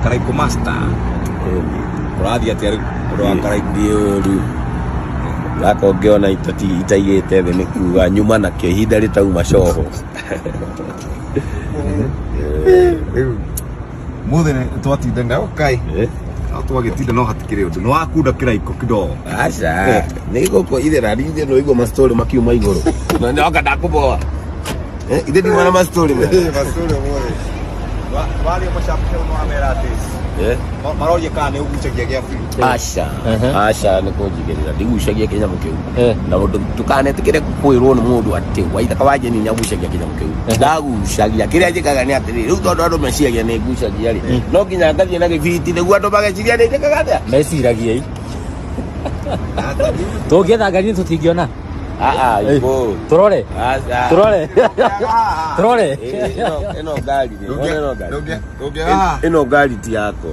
Karaiko master kurathi atia ro Karaiko gako ngeona itaigite thĩ nĩ kuga nyuma nakĩo ihinda rĩtauma coho mũthĩ twatinda okay no twagĩtinda no hatikĩrĩ ũndũ nĩ wakunda Kĩraiko kidogo aca nĩ gũkũ ithera rithe no igua mastori makiuma igũrũ na ndoka ndakũboa ithe ndima na mastori mastori mwe wale mashabiki wa Emirates maroje kana ugucagia gya free aca aca nĩ kũnjigĩrĩra ndigucagia kĩnyamũ kĩu na ũndũ tukanetikĩre kwĩrwo nĩ mũndũ atĩ waithaka wa jeni nĩagucagia kĩnyamũ kĩu ndagucagia kĩrĩa njĩkaga nĩ atĩrĩrĩ rĩu tondũ andũ meciagia nĩ ngucagia rĩ no nginya ngathiĩ na gĩbiriti nĩguo andũ mageciria nĩ njĩkaga atĩa meciragia tũngĩetha ngari tũtingĩona ibo turore ĩno ngari ĩno ngari ti yakwa